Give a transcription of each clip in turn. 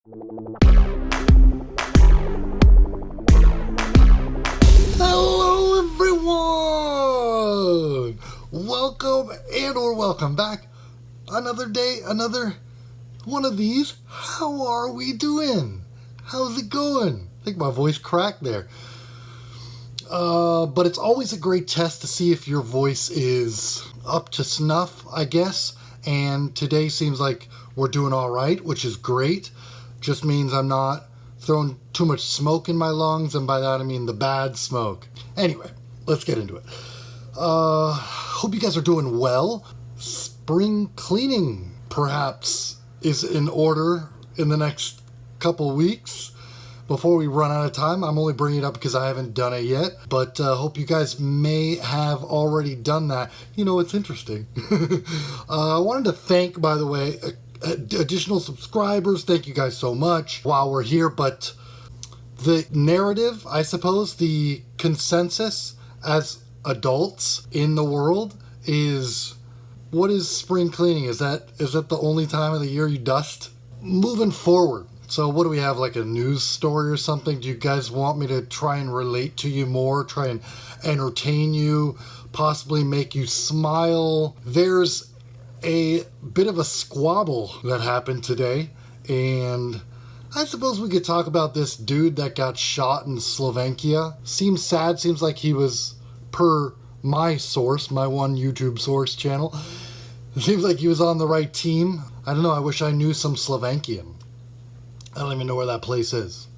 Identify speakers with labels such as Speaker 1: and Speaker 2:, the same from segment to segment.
Speaker 1: Hello everyone! Welcome back. Another day, another one of these. How are we doing? How's it going? I think my voice cracked there. But it's always a great test to see if your voice is up to snuff, I guess. And today seems like we're doing all right, which is great. Just means I'm not throwing too much smoke in my lungs, and by that I mean the bad smoke. Anyway, let's get into it. Hope you guys are doing well. Spring cleaning, perhaps, is in order in the next couple weeks. Before we run out of time, I'm only bringing it up because I haven't done it yet, but hope you guys may have already done that. You know, it's interesting. I wanted to thank, by the way, additional subscribers. Thank you guys so much while we're here, but the narrative, I suppose, the consensus as adults in the world is, what is spring cleaning? Is that the only time of the year you dust? Moving forward. So what do we have, like a news story or something? Do you guys want me to try and relate to you more, try and entertain you, possibly make you smile? There's a bit of a squabble that happened today, and I suppose we could talk about this dude that got shot in Slovakia. Seems sad, seems like he was, per my source, my one YouTube source channel, it seems like he was on the right team. I don't know, I wish I knew some Slovakian. I don't even know where that place is.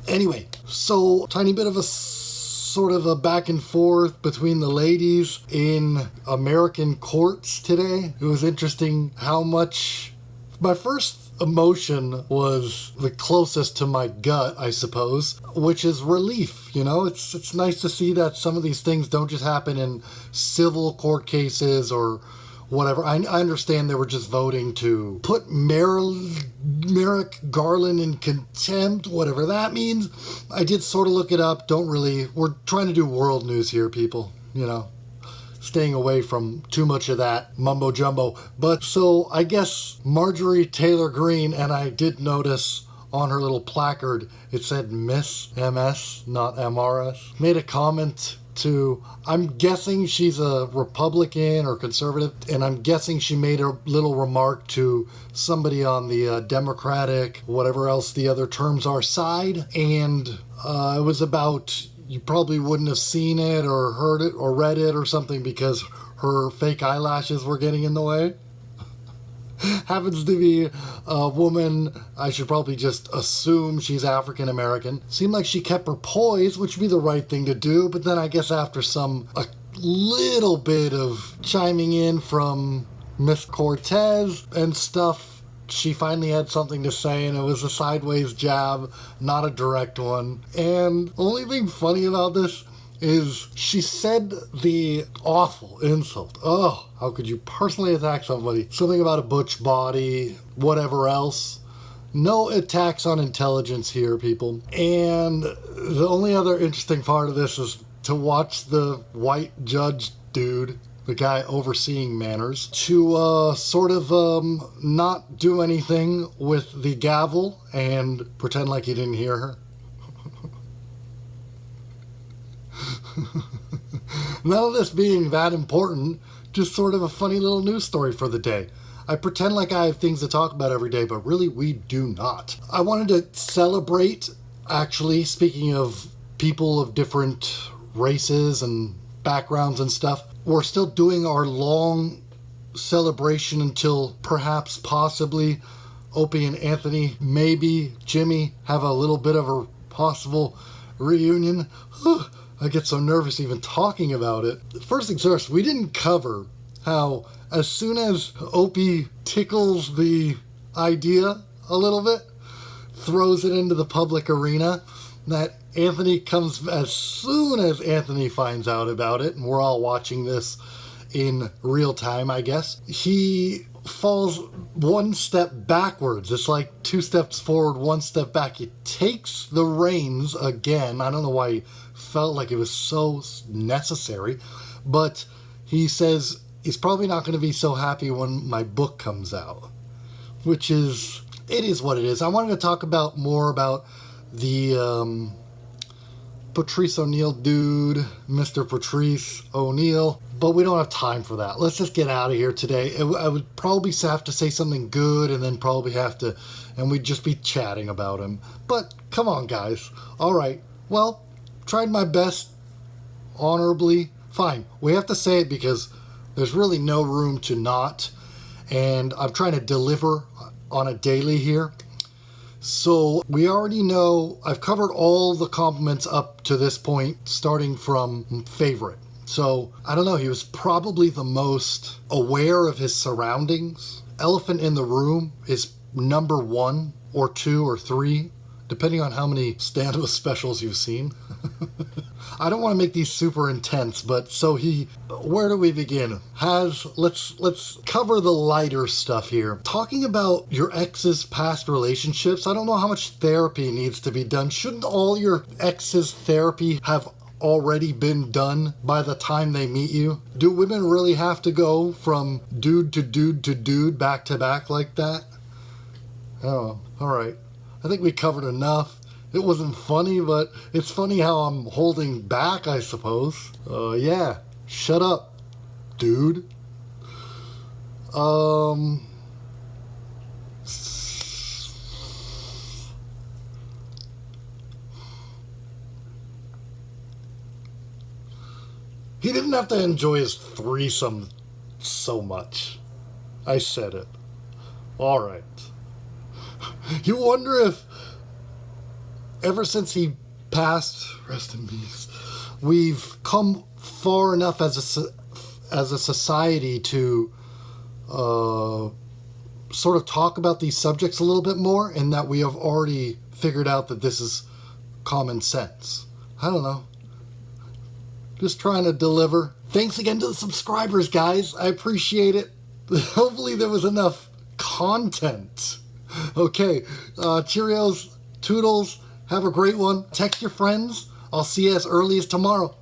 Speaker 1: Anyway, so tiny bit of a sort of a back and forth between the ladies in American courts today. It was interesting how much my first emotion was the closest to my gut, I suppose, which is relief. You know, it's nice to see that some of these things don't just happen in civil court cases or whatever. I understand they were just voting to put Merrick Garland in contempt, whatever that means. I did sort of look it up. We're trying to do world news here, people, you know, staying away from too much of that mumbo jumbo. But so I guess Marjorie Taylor Greene, and I did notice on her little placard, it said Miss MS, not MRS, made a comment to, I'm guessing she's a Republican or conservative, and I'm guessing she made a little remark to somebody on the Democratic, whatever else the other terms are, side, and it was about, you probably wouldn't have seen it or heard it or read it or something because her fake eyelashes were getting in the way. Happens to be a woman. I should probably just assume she's African American. Seemed like she kept her poise, which would be the right thing to do, but then I guess after a little bit of chiming in from Miss Cortez and stuff, she finally had something to say, and it was a sideways jab, not a direct one. And only thing funny about this is she said the awful insult. Oh, how could you personally attack somebody? Something about a butch body, whatever else. No attacks on intelligence here, people. And the only other interesting part of this is to watch the white judge dude, the guy overseeing manners, to sort of not do anything with the gavel and pretend like he didn't hear her. None of this being that important, just sort of a funny little news story for the day. I pretend like I have things to talk about every day, but really we do not. I wanted to celebrate, actually, speaking of people of different races and backgrounds and stuff, we're still doing our long celebration until perhaps, possibly, Opie and Anthony, maybe Jimmy, have a little bit of a possible reunion. I get so nervous even talking about it. First things first, we didn't cover how as soon as Opie tickles the idea a little bit, throws it into the public arena, that Anthony comes, as soon as Anthony finds out about it, and we're all watching this in real time, I guess, he falls one step backwards. It's like 2 steps forward, 1 step back. He takes the reins again. I don't know why he felt like it was so necessary, but he says he's probably not going to be so happy when my book comes out, which is it is what it is. I wanted to talk about more about the Patrice O'Neal dude, Mr. Patrice O'Neal, but we don't have time for that. Let's just get out of here today. I would probably have to say something good and then probably have to, and we'd just be chatting about him. But come on, guys. All right. Well, tried my best, honorably. Fine. We have to say it because there's really no room to not, and I'm trying to deliver on a daily here. So we already know I've covered all the compliments up to this point, starting from favorite. So I don't know, he was probably the most aware of his surroundings. Elephant in the Room is number 1 or 2 or 3, depending on how many stand-up specials you've seen. I don't want to make these super intense, but so where do we begin? Let's cover the lighter stuff here. Talking about your ex's past relationships, I don't know how much therapy needs to be done. Shouldn't all your ex's therapy have already been done by the time they meet you? Do women really have to go from dude to dude to dude back to back like that? Oh, all right. I think we covered enough. It wasn't funny, but it's funny how I'm holding back, I suppose. Yeah. Shut up, dude. He didn't have to enjoy his threesome so much. I said it. All right. You wonder if ever since he passed, rest in peace, we've come far enough as a society to sort of talk about these subjects a little bit more, and that we have already figured out that this is common sense. I don't know. Just trying to deliver. Thanks again to the subscribers, guys. I appreciate it. Hopefully there was enough content. Okay, cheerios, toodles. Have a great one. Text your friends. I'll see you as early as tomorrow.